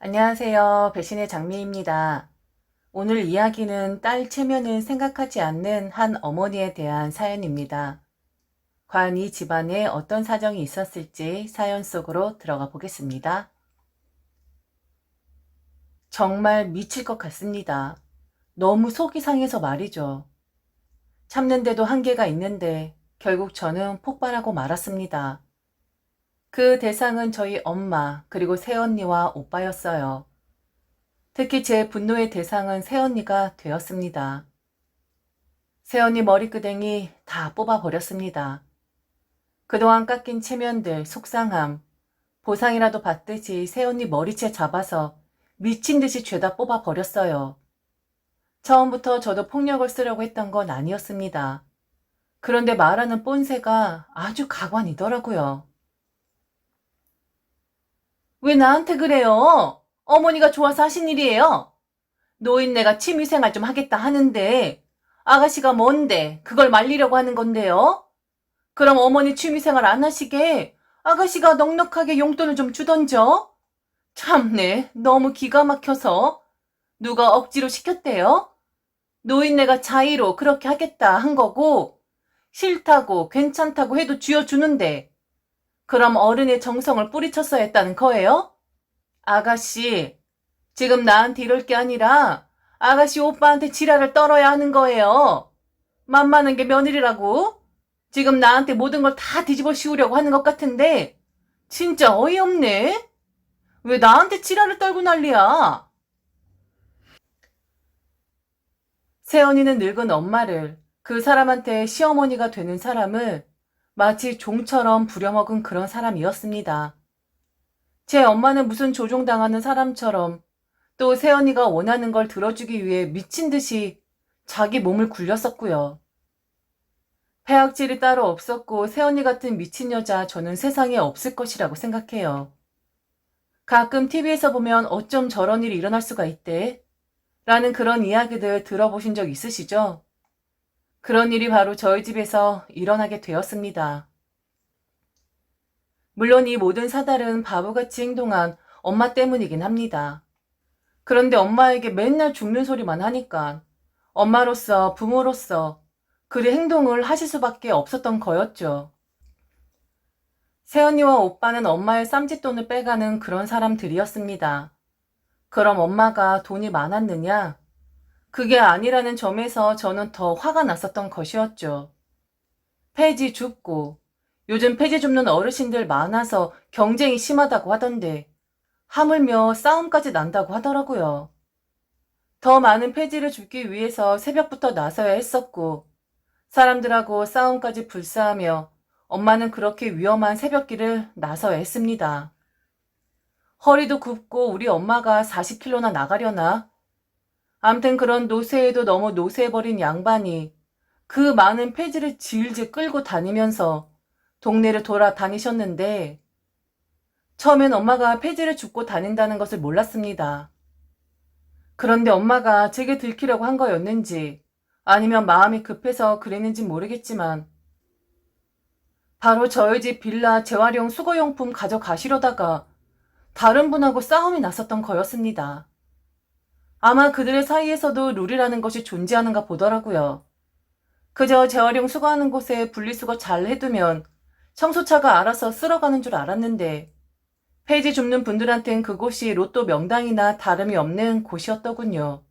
안녕하세요. 배신의 장미입니다. 오늘 이야기는 딸 체면을 생각하지 않는 한 어머니에 대한 사연입니다. 과연 이 집안에 어떤 사정이 있었을지 사연 속으로 들어가 보겠습니다. 정말 미칠 것 같습니다. 너무 속이 상해서 말이죠. 참는데도 한계가 있는데 결국 저는 폭발하고 말았습니다. 그 대상은 저희 엄마 그리고 새언니와 오빠였어요. 특히 제 분노의 대상은 새언니가 되었습니다. 새언니 머리끄댕이 다 뽑아버렸습니다. 그동안 깎인 체면들, 속상함, 보상이라도 받듯이 새언니 머리채 잡아서 미친 듯이 죄다 뽑아버렸어요. 처음부터 저도 폭력을 쓰려고 했던 건 아니었습니다. 그런데 말하는 뽐새가 아주 가관이더라고요. 왜 나한테 그래요? 어머니가 좋아서 하신 일이에요. 노인네가 취미생활 좀 하겠다 하는데 아가씨가 뭔데 그걸 말리려고 하는 건데요? 그럼 어머니 취미생활 안 하시게 아가씨가 넉넉하게 용돈을 좀 주던져? 참네, 너무 기가 막혀서. 누가 억지로 시켰대요? 노인네가 자의로 그렇게 하겠다 한 거고 싫다고 괜찮다고 해도 쥐어주는데 그럼 어른의 정성을 뿌리쳤어야 했다는 거예요? 아가씨, 지금 나한테 이럴 게 아니라 아가씨 오빠한테 지랄을 떨어야 하는 거예요. 만만한 게 며느리라고? 지금 나한테 모든 걸 다 뒤집어 씌우려고 하는 것 같은데 진짜 어이없네? 왜 나한테 지랄을 떨고 난리야? 새언니는 늙은 엄마를 그 사람한테 시어머니가 되는 사람을 마치 종처럼 부려먹은 그런 사람이었습니다. 제 엄마는 무슨 조종당하는 사람처럼 또 새언니가 원하는 걸 들어주기 위해 미친 듯이 자기 몸을 굴렸었고요. 폐악질이 따로 없었고 새언니 같은 미친 여자 저는 세상에 없을 것이라고 생각해요. 가끔 TV에서 보면 어쩜 저런 일이 일어날 수가 있대? 라는 그런 이야기들 들어보신 적 있으시죠? 그런 일이 바로 저희 집에서 일어나게 되었습니다. 물론 이 모든 사달은 바보같이 행동한 엄마 때문이긴 합니다. 그런데 엄마에게 맨날 죽는 소리만 하니까 엄마로서 부모로서 그리 행동을 하실 수밖에 없었던 거였죠. 새언니와 오빠는 엄마의 쌈짓돈을 빼가는 그런 사람들이었습니다. 그럼 엄마가 돈이 많았느냐? 그게 아니라는 점에서 저는 더 화가 났었던 것이었죠. 폐지 줍고 요즘 폐지 줍는 어르신들 많아서 경쟁이 심하다고 하던데 하물며 싸움까지 난다고 하더라고요. 더 많은 폐지를 줍기 위해서 새벽부터 나서야 했었고 사람들하고 싸움까지 불사하며 엄마는 그렇게 위험한 새벽길을 나서야 했습니다. 허리도 굽고 우리 엄마가 40kg나 나가려나? 암튼 그런 노쇠에도 너무 노쇠해버린 양반이 그 많은 폐지를 질질 끌고 다니면서 동네를 돌아다니셨는데 처음엔 엄마가 폐지를 줍고 다닌다는 것을 몰랐습니다. 그런데 엄마가 제게 들키려고 한 거였는지 아니면 마음이 급해서 그랬는지 모르겠지만 바로 저희 집 빌라 재활용 수거용품 가져가시려다가 다른 분하고 싸움이 났었던 거였습니다. 아마 그들의 사이에서도 룰이라는 것이 존재하는가 보더라고요. 그저 재활용 수거하는 곳에 분리수거 잘 해두면 청소차가 알아서 쓸어가는 줄 알았는데 폐지 줍는 분들한텐 그곳이 로또 명당이나 다름이 없는 곳이었더군요.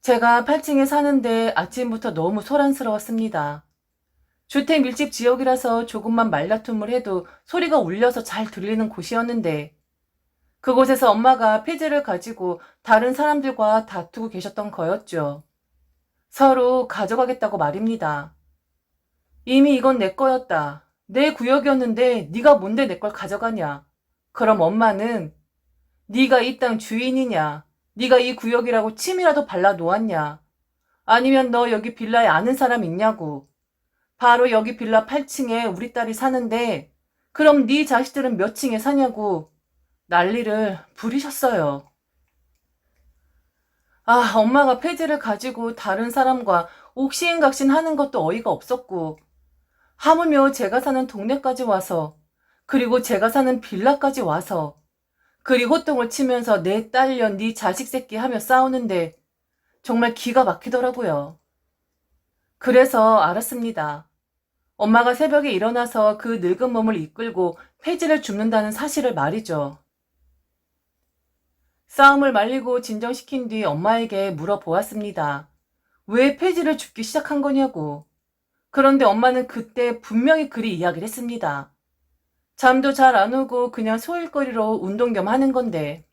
제가 8층에 사는데 아침부터 너무 소란스러웠습니다. 주택 밀집 지역이라서 조금만 말다툼을 해도 소리가 울려서 잘 들리는 곳이었는데 그곳에서 엄마가 폐지를 가지고 다른 사람들과 다투고 계셨던 거였죠. 서로 가져가겠다고 말입니다. 이미 이건 내 거였다. 내 구역이었는데 네가 뭔데 내 걸 가져가냐. 그럼 엄마는 네가 이 땅 주인이냐. 네가 이 구역이라고 침이라도 발라 놓았냐. 아니면 너 여기 빌라에 아는 사람 있냐고. 바로 여기 빌라 8층에 우리 딸이 사는데 그럼 네 자식들은 몇 층에 사냐고 난리를 부리셨어요. 아, 엄마가 폐지를 가지고 다른 사람과 옥시행각신 하는 것도 어이가 없었고 하물며 제가 사는 동네까지 와서 그리고 제가 사는 빌라까지 와서 그리 호통을 치면서 내 딸년 네 자식 새끼 하며 싸우는데 정말 기가 막히더라고요. 그래서 알았습니다. 엄마가 새벽에 일어나서 그 늙은 몸을 이끌고 폐지를 줍는다는 사실을 말이죠. 싸움을 말리고 진정시킨 뒤 엄마에게 물어보았습니다. 왜 폐지를 줍기 시작한 거냐고. 그런데 엄마는 그때 분명히 그리 이야기를 했습니다. 잠도 잘 안 오고 그냥 소일거리로 운동 겸 하는 건데.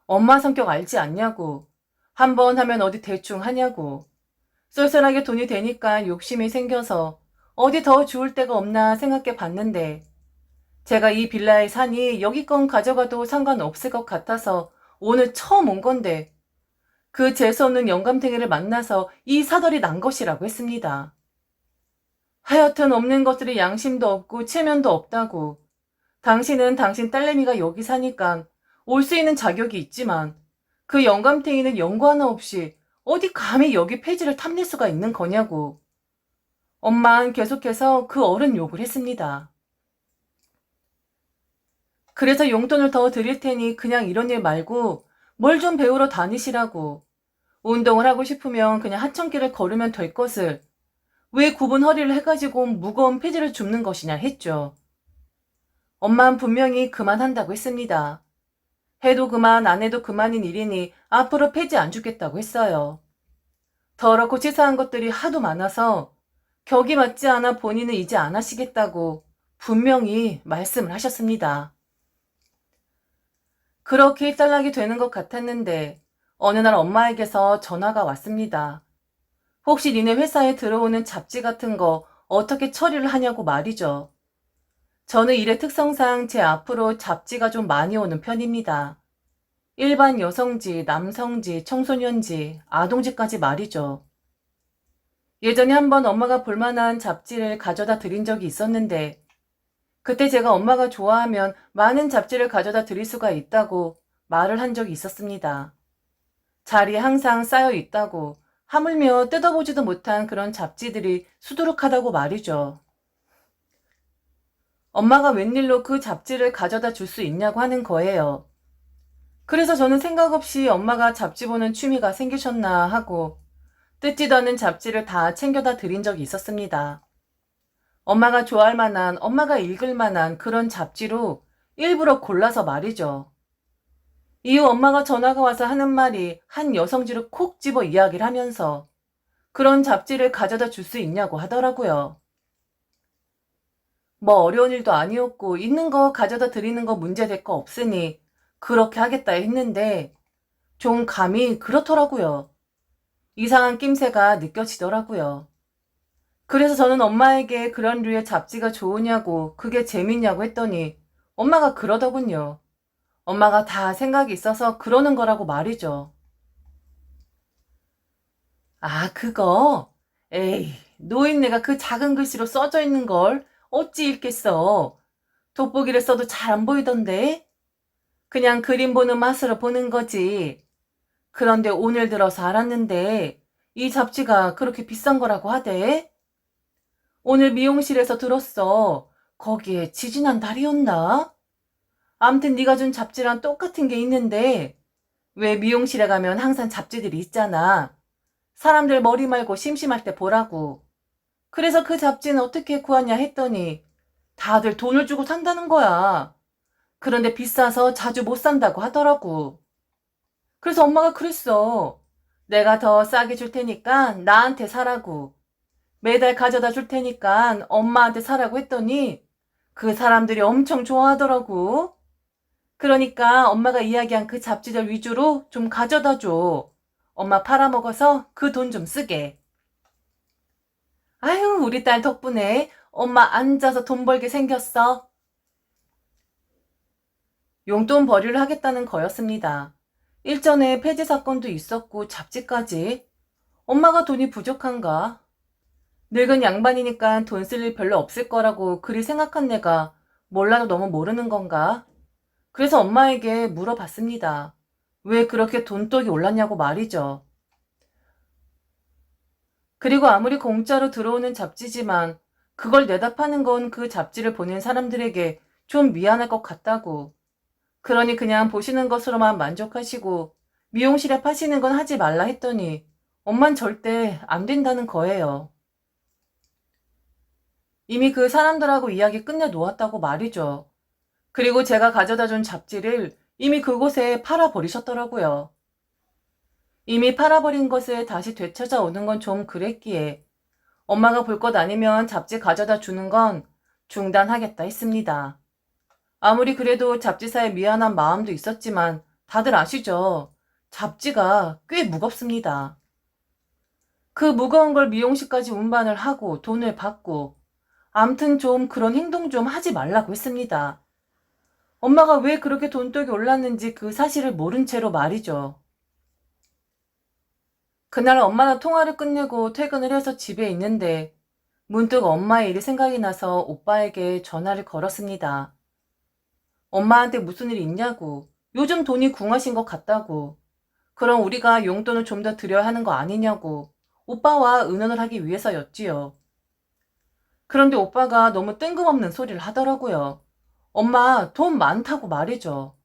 엄마 성격 알지 않냐고. 한 번 하면 어디 대충 하냐고. 쏠쏠하게 돈이 되니까 욕심이 생겨서 어디 더 좋을 데가 없나 생각해 봤는데 제가 이 빌라에 사니 여기건 가져가도 상관없을 것 같아서 오늘 처음 온 건데 그 재수없는 영감탱이를 만나서 이 사달이 난 것이라고 했습니다. 하여튼 없는 것들이 양심도 없고 체면도 없다고. 당신은 당신 딸내미가 여기 사니까 올 수 있는 자격이 있지만 그 영감탱이는 연고 하나 없이 어디 감히 여기 폐지를 탐낼 수가 있는 거냐고. 엄마는 계속해서 그 어른 욕을 했습니다. 그래서 용돈을 더 드릴 테니 그냥 이런 일 말고 뭘 좀 배우러 다니시라고. 운동을 하고 싶으면 그냥 하천길을 걸으면 될 것을 왜 굽은 허리를 해가지고 무거운 폐지를 줍는 것이냐 했죠. 엄마는 분명히 그만한다고 했습니다. 해도 그만 안 해도 그만인 일이니 앞으로 폐지 안 주겠다고 했어요. 더럽고 치사한 것들이 하도 많아서 격이 맞지 않아 본인은 이제 안 하시겠다고 분명히 말씀을 하셨습니다. 그렇게 일단락이 되는 것 같았는데 어느 날 엄마에게서 전화가 왔습니다. 혹시 니네 회사에 들어오는 잡지 같은 거 어떻게 처리를 하냐고 말이죠. 저는 일의 특성상 제 앞으로 잡지가 좀 많이 오는 편입니다. 일반 여성지, 남성지, 청소년지, 아동지까지 말이죠. 예전에 한번 엄마가 볼만한 잡지를 가져다 드린 적이 있었는데 그때 제가 엄마가 좋아하면 많은 잡지를 가져다 드릴 수가 있다고 말을 한 적이 있었습니다. 자리에 항상 쌓여 있다고 하물며 뜯어보지도 못한 그런 잡지들이 수두룩하다고 말이죠. 엄마가 웬일로 그 잡지를 가져다 줄 수 있냐고 하는 거예요. 그래서 저는 생각 없이 엄마가 잡지 보는 취미가 생기셨나 하고 뜯지도 않은 잡지를 다 챙겨다 드린 적이 있었습니다. 엄마가 좋아할 만한, 엄마가 읽을 만한 그런 잡지로 일부러 골라서 말이죠. 이후 엄마가 전화가 와서 하는 말이 한 여성지를 콕 집어 이야기를 하면서 그런 잡지를 가져다 줄 수 있냐고 하더라고요. 뭐 어려운 일도 아니었고 있는 거 가져다 드리는 거 문제될 거 없으니 그렇게 하겠다 했는데 좀 감이 그렇더라고요. 이상한 낌새가 느껴지더라고요. 그래서 저는 엄마에게 그런 류의 잡지가 좋으냐고 그게 재밌냐고 했더니 엄마가 그러더군요. 엄마가 다 생각이 있어서 그러는 거라고 말이죠. 아, 그거? 에이, 노인네가 그 작은 글씨로 써져 있는 걸 어찌 읽겠어. 돋보기를 써도 잘 안 보이던데? 그냥 그림 보는 맛으로 보는 거지. 그런데 오늘 들어서 알았는데 이 잡지가 그렇게 비싼 거라고 하대? 오늘 미용실에서 들었어. 거기에 지지난 달이었나? 암튼 네가 준 잡지랑 똑같은 게 있는데 왜 미용실에 가면 항상 잡지들이 있잖아. 사람들 머리 말고 심심할 때 보라고. 그래서 그 잡지는 어떻게 구하냐 했더니 다들 돈을 주고 산다는 거야. 그런데 비싸서 자주 못 산다고 하더라고. 그래서 엄마가 그랬어. 내가 더 싸게 줄 테니까 나한테 사라고. 매달 가져다 줄 테니까 엄마한테 사라고 했더니 그 사람들이 엄청 좋아하더라고. 그러니까 엄마가 이야기한 그 잡지들 위주로 좀 가져다 줘. 엄마 팔아먹어서 그 돈 좀 쓰게. 아유, 우리 딸 덕분에 엄마 앉아서 돈 벌게 생겼어. 용돈 벌이를 하겠다는 거였습니다. 일전에 폐지 사건도 있었고 잡지까지. 엄마가 돈이 부족한가? 늙은 양반이니까 돈 쓸 일 별로 없을 거라고 그리 생각한 내가 몰라도 너무 모르는 건가? 그래서 엄마에게 물어봤습니다. 왜 그렇게 돈독이 올랐냐고 말이죠. 그리고 아무리 공짜로 들어오는 잡지지만 그걸 내다 파는 건 그 잡지를 보는 사람들에게 좀 미안할 것 같다고. 그러니 그냥 보시는 것으로만 만족하시고 미용실에 파시는 건 하지 말라 했더니 엄만 절대 안 된다는 거예요. 이미 그 사람들하고 이야기 끝내 놓았다고 말이죠. 그리고 제가 가져다 준 잡지를 이미 그곳에 팔아버리셨더라고요. 이미 팔아버린 것을 다시 되찾아오는 건 좀 그랬기에 엄마가 볼 것 아니면 잡지 가져다 주는 건 중단하겠다 했습니다. 아무리 그래도 잡지사에 미안한 마음도 있었지만 다들 아시죠? 잡지가 꽤 무겁습니다. 그 무거운 걸 미용실까지 운반을 하고 돈을 받고 암튼 좀 그런 행동 좀 하지 말라고 했습니다. 엄마가 왜 그렇게 돈독이 올랐는지 그 사실을 모른 채로 말이죠. 그날 엄마랑 통화를 끝내고 퇴근을 해서 집에 있는데 문득 엄마의 일이 생각이 나서 오빠에게 전화를 걸었습니다. 엄마한테 무슨 일 있냐고, 요즘 돈이 궁하신 것 같다고, 그럼 우리가 용돈을 좀 더 드려야 하는 거 아니냐고 오빠와 의논을 하기 위해서였지요. 그런데 오빠가 너무 뜬금없는 소리를 하더라고요. 엄마 돈 많다고 말이죠.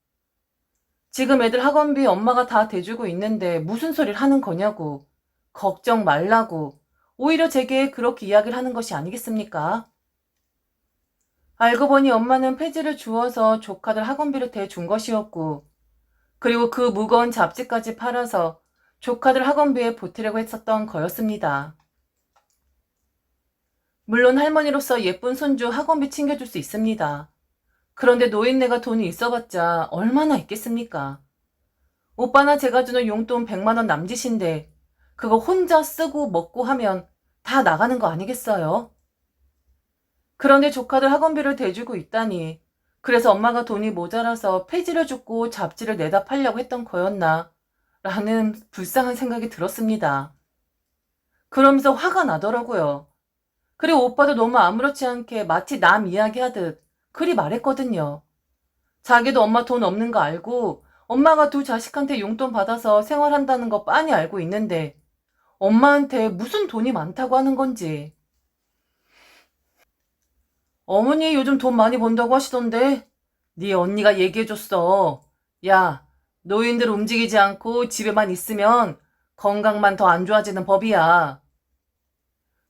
지금 애들 학원비 엄마가 다 대주고 있는데 무슨 소리를 하는 거냐고, 걱정 말라고, 오히려 제게 그렇게 이야기를 하는 것이 아니겠습니까? 알고 보니 엄마는 폐지를 주어서 조카들 학원비를 대준 것이었고, 그리고 그 무거운 잡지까지 팔아서 조카들 학원비에 보태려고 했었던 거였습니다. 물론 할머니로서 예쁜 손주 학원비 챙겨줄 수 있습니다. 그런데 노인네가 돈이 있어봤자 얼마나 있겠습니까? 오빠나 제가 주는 용돈 100만 원 남짓인데 그거 혼자 쓰고 먹고 하면 다 나가는 거 아니겠어요? 그런데 조카들 학원비를 대주고 있다니, 그래서 엄마가 돈이 모자라서 폐지를 줍고 잡지를 내다 팔려고 했던 거였나 라는 불쌍한 생각이 들었습니다. 그러면서 화가 나더라고요. 그리고 오빠도 너무 아무렇지 않게 마치 남 이야기하듯 그리 말했거든요. 자기도 엄마 돈 없는 거 알고 엄마가 두 자식한테 용돈 받아서 생활한다는 거 빤히 알고 있는데 엄마한테 무슨 돈이 많다고 하는 건지. 어머니 요즘 돈 많이 번다고 하시던데 네 언니가 얘기해줬어. 야, 노인들 움직이지 않고 집에만 있으면 건강만 더 안 좋아지는 법이야.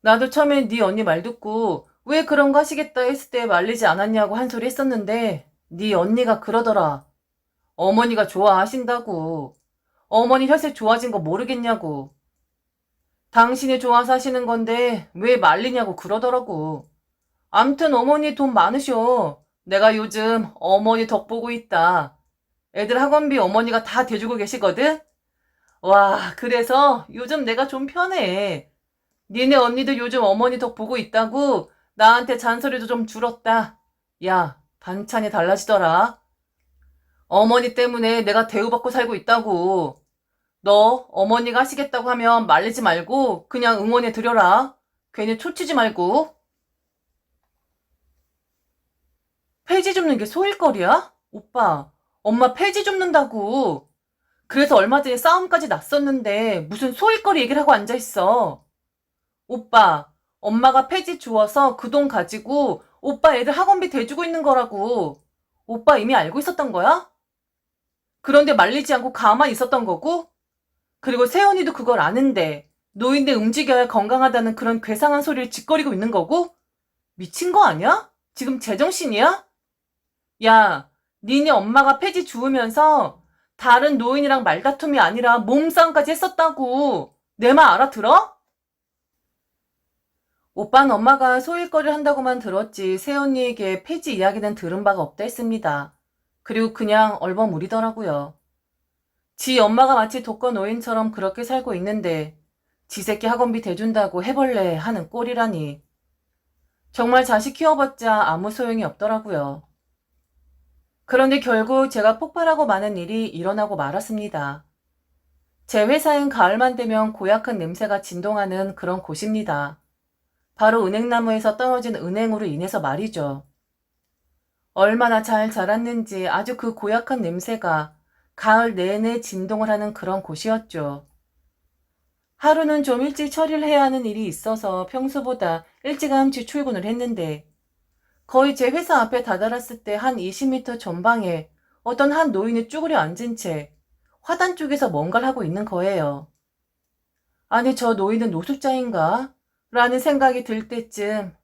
나도 처음엔 네 언니 말 듣고 왜 그런 거 하시겠다 했을 때 말리지 않았냐고 한 소리 했었는데 네 언니가 그러더라. 어머니가 좋아하신다고. 어머니 혈색 좋아진 거 모르겠냐고. 당신이 좋아서 하시는 건데 왜 말리냐고 그러더라고. 암튼 어머니 돈 많으셔. 내가 요즘 어머니 덕 보고 있다. 애들 학원비 어머니가 다 대주고 계시거든? 와, 그래서 요즘 내가 좀 편해. 니네 언니들 요즘 어머니 덕 보고 있다고 나한테 잔소리도 좀 줄었다. 야, 반찬이 달라지더라. 어머니 때문에 내가 대우받고 살고 있다고. 너 어머니가 하시겠다고 하면 말리지 말고 그냥 응원해 드려라. 괜히 초치지 말고. 폐지 줍는 게 소일거리야? 오빠, 엄마 폐지 줍는다고. 그래서 얼마 전에 싸움까지 났었는데 무슨 소일거리 얘기를 하고 앉아있어. 오빠, 엄마가 폐지 주어서 그 돈 가지고 오빠 애들 학원비 대주고 있는 거라고. 오빠 이미 알고 있었던 거야? 그런데 말리지 않고 가만히 있었던 거고? 그리고 세연이도 그걸 아는데 노인들 움직여야 건강하다는 그런 괴상한 소리를 짓거리고 있는 거고? 미친 거 아니야? 지금 제정신이야? 야, 니네 엄마가 폐지 주우면서 다른 노인이랑 말다툼이 아니라 몸싸움까지 했었다고. 내 말 알아들어? 오빠는 엄마가 소일거리를 한다고만 들었지 새언니에게 폐지 이야기는 들은 바가 없다 했습니다. 그리고 그냥 얼버무리더라고요. 지 엄마가 마치 독거노인처럼 그렇게 살고 있는데 지 새끼 학원비 대준다고 해볼래 하는 꼴이라니. 정말 자식 키워봤자 아무 소용이 없더라고요. 그런데 결국 제가 폭발하고 마는 일이 일어나고 말았습니다. 제 회사엔 가을만 되면 고약한 냄새가 진동하는 그런 곳입니다. 바로 은행나무에서 떨어진 은행으로 인해서 말이죠. 얼마나 잘 자랐는지 아주 그 고약한 냄새가 가을 내내 진동을 하는 그런 곳이었죠. 하루는 좀 일찍 처리를 해야 하는 일이 있어서 평소보다 일찌감치 출근을 했는데 거의 제 회사 앞에 다다랐을 때 한 20m 전방에 어떤 한 노인이 쭈그려 앉은 채 화단 쪽에서 뭔가를 하고 있는 거예요. 아니, 저 노인은 노숙자인가? 라는 생각이 들 때쯤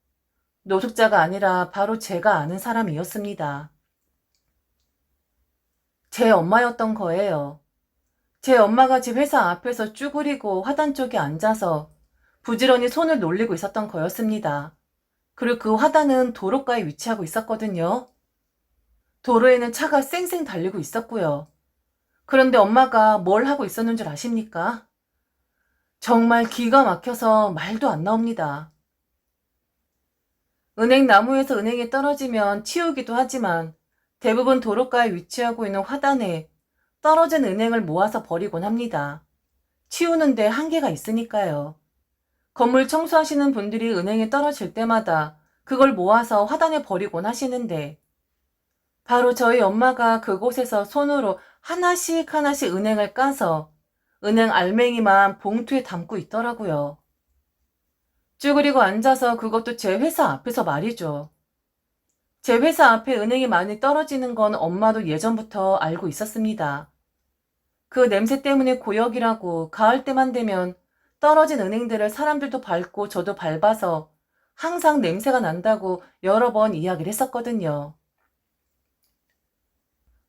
노숙자가 아니라 바로 제가 아는 사람이었습니다. 제 엄마였던 거예요. 제 엄마가 집 회사 앞에서 쭈그리고 화단 쪽에 앉아서 부지런히 손을 놀리고 있었던 거였습니다. 그리고 그 화단은 도로가에 위치하고 있었거든요. 도로에는 차가 쌩쌩 달리고 있었고요. 그런데 엄마가 뭘 하고 있었는 줄 아십니까? 정말 기가 막혀서 말도 안 나옵니다. 은행 나무에서 은행이 떨어지면 치우기도 하지만 대부분 도로가에 위치하고 있는 화단에 떨어진 은행을 모아서 버리곤 합니다. 치우는데 한계가 있으니까요. 건물 청소하시는 분들이 은행에 떨어질 때마다 그걸 모아서 화단에 버리곤 하시는데 바로 저희 엄마가 그곳에서 손으로 하나씩 하나씩 은행을 까서 은행 알맹이만 봉투에 담고 있더라고요. 쭈그리고 앉아서 그것도 제 회사 앞에서 말이죠. 제 회사 앞에 은행이 많이 떨어지는 건 엄마도 예전부터 알고 있었습니다. 그 냄새 때문에 고역이라고 가을 때만 되면 떨어진 은행들을 사람들도 밟고 저도 밟아서 항상 냄새가 난다고 여러 번 이야기를 했었거든요.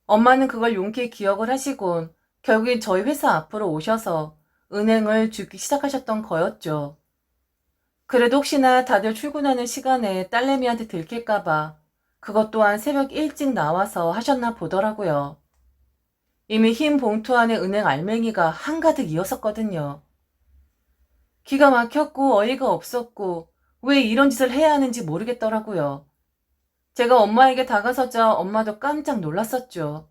엄마는 그걸 용케 기억을 하시곤 결국엔 저희 회사 앞으로 오셔서 은행을 줍기 시작하셨던 거였죠. 그래도 혹시나 다들 출근하는 시간에 딸내미한테 들킬까봐 그것 또한 새벽 일찍 나와서 하셨나 보더라고요. 이미 흰 봉투 안에 은행 알맹이가 한가득 이었었거든요. 기가 막혔고 어이가 없었고 왜 이런 짓을 해야 하는지 모르겠더라고요. 제가 엄마에게 다가서자 엄마도 깜짝 놀랐었죠.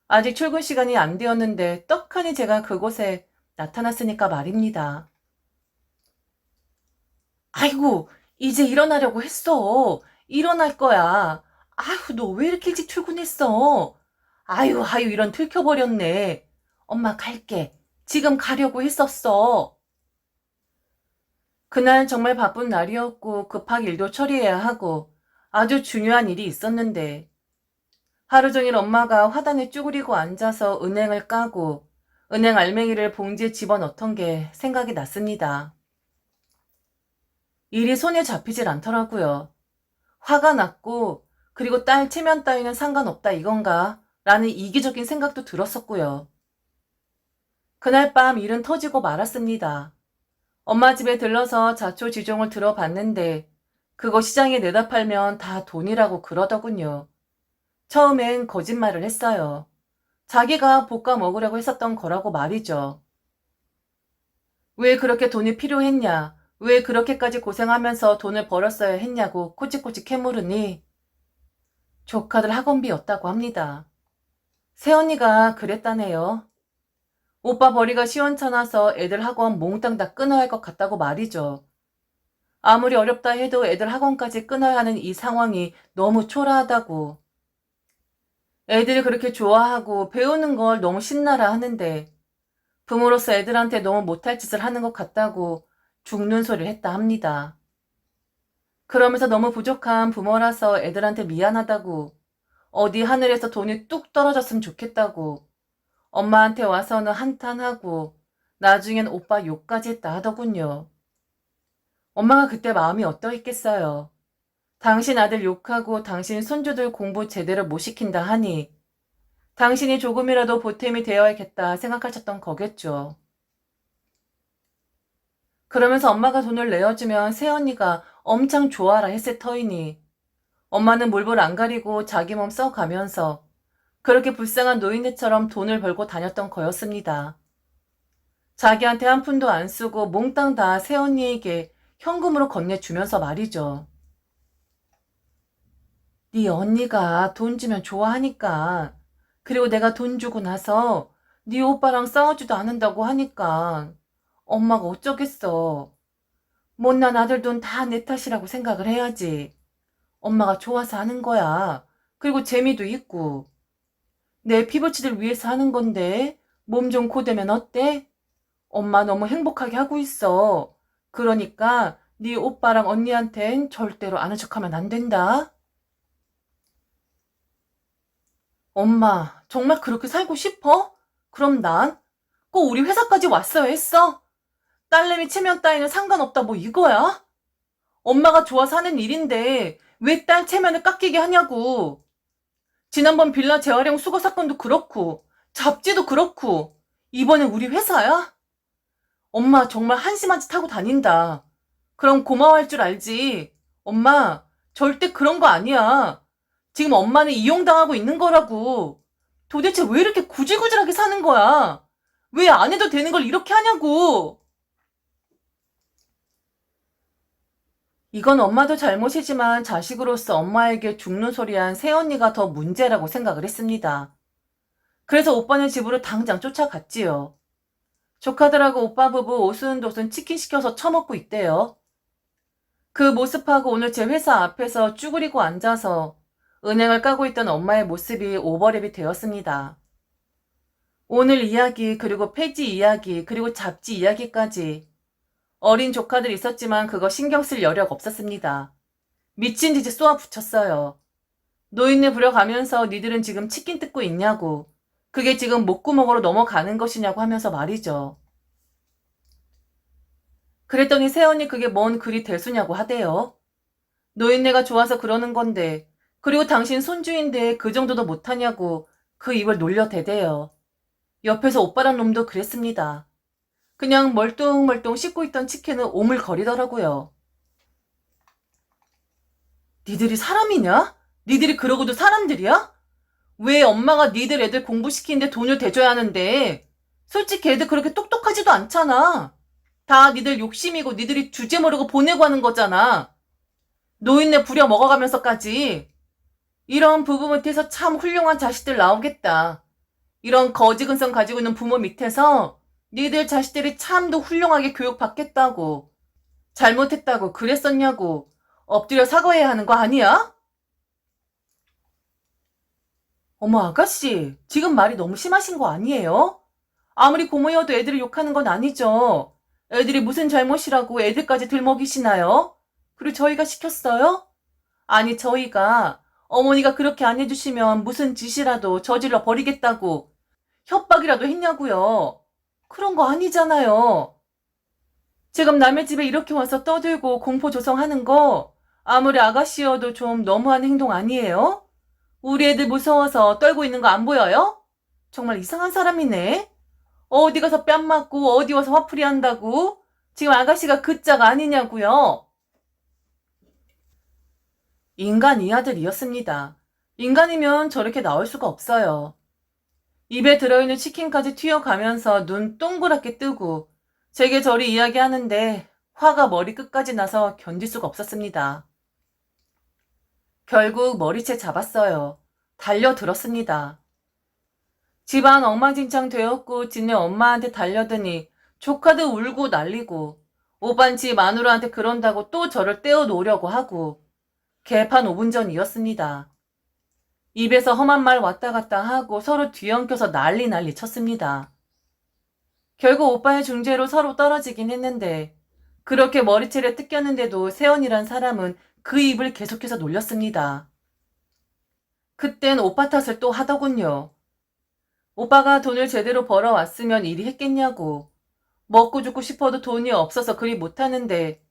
아직 출근 시간이 안 되었는데 떡하니 제가 그곳에 나타났으니까 말입니다. 아이고, 이제 일어나려고 했어. 일어날 거야. 아휴, 너 왜 이렇게 일찍 출근했어? 아유, 이런 들켜버렸네. 엄마 갈게. 지금 가려고 했었어. 그날 정말 바쁜 날이었고 급하게 일도 처리해야 하고 아주 중요한 일이 있었는데 하루 종일 엄마가 화단에 쭈그리고 앉아서 은행을 까고 은행 알맹이를 봉지에 집어넣던 게 생각이 났습니다. 일이 손에 잡히질 않더라고요. 화가 났고 그리고 딸 체면 따위는 상관없다 이건가? 라는 이기적인 생각도 들었었고요. 그날 밤 일은 터지고 말았습니다. 엄마 집에 들러서 자초지종을 들어봤는데 그거 시장에 내다 팔면 다 돈이라고 그러더군요. 처음엔 거짓말을 했어요. 자기가 볶아 먹으려고 했었던 거라고 말이죠. 왜 그렇게 돈이 필요했냐? 왜 그렇게까지 고생하면서 돈을 벌었어야 했냐고 꼬치꼬치 캐물으니 조카들 학원비였다고 합니다. 새언니가 그랬다네요. 오빠 벌이가 시원찮아서 애들 학원 몽땅 다 끊어야 할 것 같다고 말이죠. 아무리 어렵다 해도 애들 학원까지 끊어야 하는 이 상황이 너무 초라하다고. 애들이 그렇게 좋아하고 배우는 걸 너무 신나라 하는데 부모로서 애들한테 너무 못할 짓을 하는 것 같다고 죽는 소리를 했다 합니다. 그러면서 너무 부족한 부모라서 애들한테 미안하다고 어디 하늘에서 돈이 뚝 떨어졌으면 좋겠다고 엄마한테 와서는 한탄하고 나중엔 오빠 욕까지 했다 하더군요. 엄마가 그때 마음이 어떠했겠어요. 당신 아들 욕하고 당신 손주들 공부 제대로 못 시킨다 하니 당신이 조금이라도 보탬이 되어야겠다 생각하셨던 거겠죠. 그러면서 엄마가 돈을 내어주면 새언니가 엄청 좋아라 했을 터이니 엄마는 물불 안 가리고 자기 몸 써가면서 그렇게 불쌍한 노인네처럼 돈을 벌고 다녔던 거였습니다. 자기한테 한 푼도 안 쓰고 몽땅 다 새언니에게 현금으로 건네주면서 말이죠. 네 언니가 돈 주면 좋아하니까 그리고 내가 돈 주고 나서 네 오빠랑 싸우지도 않는다고 하니까 엄마가 어쩌겠어. 못난 아들 돈 다 내 탓이라고 생각을 해야지. 엄마가 좋아서 하는 거야. 그리고 재미도 있고. 내 피부치들 위해서 하는 건데 몸 좀 고되면 어때? 엄마 너무 행복하게 하고 있어. 그러니까 네 오빠랑 언니한텐 절대로 아는 척하면 안 된다. 엄마, 정말 그렇게 살고 싶어? 그럼 난 꼭 우리 회사까지 왔어야 했어? 딸내미 체면 따위는 상관없다 뭐 이거야? 엄마가 좋아서 하는 일인데 왜 딸 체면을 깎이게 하냐고. 지난번 빌라 재활용 수거 사건도 그렇고 잡지도 그렇고 이번엔 우리 회사야? 엄마 정말 한심한 짓 하고 다닌다. 그럼 고마워할 줄 알지. 엄마 절대 그런 거 아니야. 지금 엄마는 이용당하고 있는 거라고. 도대체 왜 이렇게 구질구질하게 사는 거야? 왜 안 해도 되는 걸 이렇게 하냐고. 이건 엄마도 잘못이지만 자식으로서 엄마에게 죽는 소리 한 새언니가 더 문제라고 생각을 했습니다. 그래서 오빠네 집으로 당장 쫓아갔지요. 조카들하고 오빠 부부 오순도순 치킨 시켜서 처먹고 있대요. 그 모습하고 오늘 제 회사 앞에서 쭈그리고 앉아서 은행을 까고 있던 엄마의 모습이 오버랩이 되었습니다. 오늘 이야기, 그리고 폐지 이야기, 그리고 잡지 이야기까지 어린 조카들 있었지만 그거 신경 쓸 여력 없었습니다. 미친 듯이 쏘아 붙였어요. 노인네 부려가면서 니들은 지금 치킨 뜯고 있냐고. 그게 지금 목구멍으로 넘어가는 것이냐고 하면서 말이죠. 그랬더니 새언니 그게 뭔 그리 대수냐고 하대요. 노인네가 좋아서 그러는 건데 그리고 당신 손주인데 그 정도도 못하냐고 그 입을 놀려대대요. 옆에서 오빠란 놈도 그랬습니다. 그냥 멀뚱멀뚱 씹고 있던 치킨은 오물거리더라고요. 니들이 사람이냐? 니들이 그러고도 사람들이야? 왜 엄마가 니들 애들 공부시키는데 돈을 대줘야 하는데? 솔직히 애들 그렇게 똑똑하지도 않잖아. 다 니들 욕심이고 니들이 주제 모르고 보내고 하는 거잖아. 노인네 부려 먹어가면서까지. 이런 부부 밑에서 참 훌륭한 자식들 나오겠다. 이런 거지근성 가지고 있는 부모 밑에서 니들 자식들이 참 더 훌륭하게 교육받겠다고. 잘못했다고 그랬었냐고. 엎드려 사과해야 하는 거 아니야? 어머 아가씨, 지금 말이 너무 심하신 거 아니에요? 아무리 고모여도 애들을 욕하는 건 아니죠. 애들이 무슨 잘못이라고 애들까지 들먹이시나요? 그리고 저희가 시켰어요? 아니 저희가 어머니가 그렇게 안 해주시면 무슨 짓이라도 저질러 버리겠다고 협박이라도 했냐고요. 그런 거 아니잖아요. 지금 남의 집에 이렇게 와서 떠들고 공포 조성하는 거 아무리 아가씨여도 좀 너무한 행동 아니에요? 우리 애들 무서워서 떨고 있는 거 안 보여요? 정말 이상한 사람이네. 어디 가서 뺨 맞고 어디 와서 화풀이 한다고? 지금 아가씨가 그 짝 아니냐고요? 인간 이 아들이었습니다. 인간이면 저렇게 나올 수가 없어요. 입에 들어있는 치킨까지 튀어가면서 눈 동그랗게 뜨고 제게 저리 이야기하는데 화가 머리끝까지 나서 견딜 수가 없었습니다. 결국 머리채 잡았어요. 달려들었습니다. 집안 엉망진창 되었고 지네 엄마한테 달려드니 조카도 울고 난리고 오빤 지 마누라한테 그런다고 또 저를 떼어놓으려고 하고 개판 5분 전이었습니다. 입에서 험한 말 왔다 갔다 하고 서로 뒤엉켜서 난리 쳤습니다. 결국 오빠의 중재로 서로 떨어지긴 했는데 그렇게 머리채를 뜯겼는데도 세연이란 사람은 그 입을 계속해서 놀렸습니다. 그땐 오빠 탓을 또 하더군요. 오빠가 돈을 제대로 벌어왔으면 일이 했겠냐고. 먹고 죽고 싶어도 돈이 없어서 그리 못하는데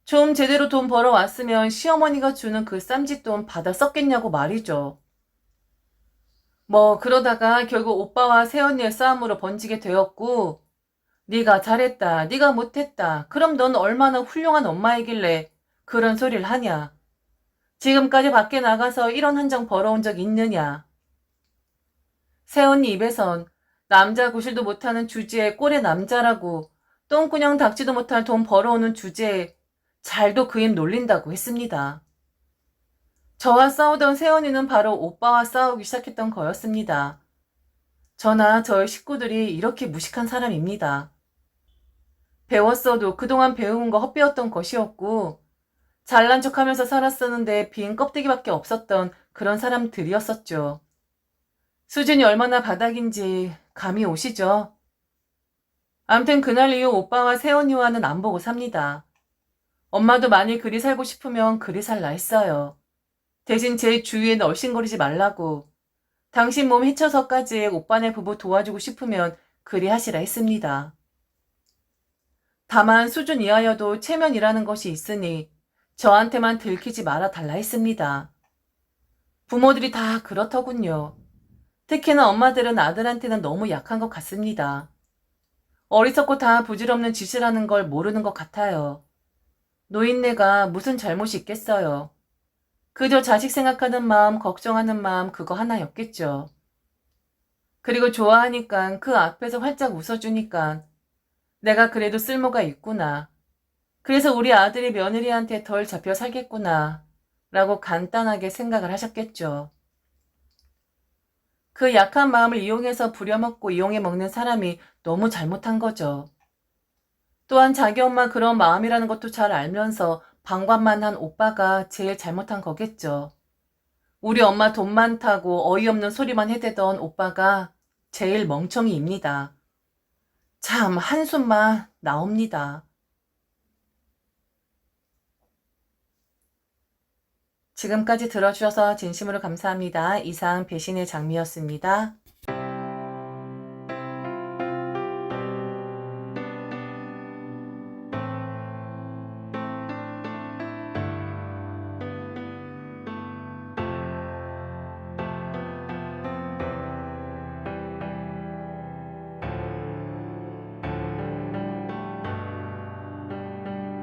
좀 제대로 돈 벌어왔으면 시어머니가 주는 그 쌈짓돈 받아 썼겠냐고 말이죠. 뭐 그러다가 결국 오빠와 새언니의 싸움으로 번지게 되었고 네가 잘했다, 네가 못했다, 그럼 넌 얼마나 훌륭한 엄마이길래 그런 소리를 하냐. 지금까지 밖에 나가서 1원 한 장 벌어온 적 있느냐. 새언니 입에선 남자 구실도 못하는 주제에 꼴의 남자라고 똥꾸녕 닥지도 못할 돈 벌어오는 주제에 잘도 그 입 놀린다고 했습니다. 저와 싸우던 새언니는 바로 오빠와 싸우기 시작했던 거였습니다. 저나 저의 식구들이 이렇게 무식한 사람입니다. 배웠어도 그동안 배운 거 헛배웠던 것이었고 잘난 척하면서 살았었는데 빈 껍데기밖에 없었던 그런 사람들이었었죠. 수준이 얼마나 바닥인지 감이 오시죠? 암튼 그날 이후 오빠와 새언니와는 안 보고 삽니다. 엄마도 만일 그리 살고 싶으면 그리 살라 했어요. 대신 제 주위에 널씬거리지 말라고. 당신 몸 헤쳐서까지 오빠네 부부 도와주고 싶으면 그리 하시라 했습니다. 다만 수준 이하여도 체면이라는 것이 있으니 저한테만 들키지 말아 달라 했습니다. 부모들이 다 그렇더군요. 특히나 엄마들은 아들한테는 너무 약한 것 같습니다. 어리석고 다 부질없는 짓을 하는 걸 모르는 것 같아요. 노인네가 무슨 잘못이 있겠어요. 그저 자식 생각하는 마음, 걱정하는 마음 그거 하나였겠죠. 그리고 좋아하니까 그 앞에서 활짝 웃어주니까 내가 그래도 쓸모가 있구나. 그래서 우리 아들이 며느리한테 덜 잡혀 살겠구나. 라고 간단하게 생각을 하셨겠죠. 그 약한 마음을 이용해서 부려먹고 이용해 먹는 사람이 너무 잘못한 거죠. 또한 자기 엄마 그런 마음이라는 것도 잘 알면서 방관만 한 오빠가 제일 잘못한 거겠죠. 우리 엄마 돈 많다고 어이없는 소리만 해대던 오빠가 제일 멍청이입니다. 참 한숨만 나옵니다. 지금까지 들어주셔서 진심으로 감사합니다. 이상 배신의 장미였습니다.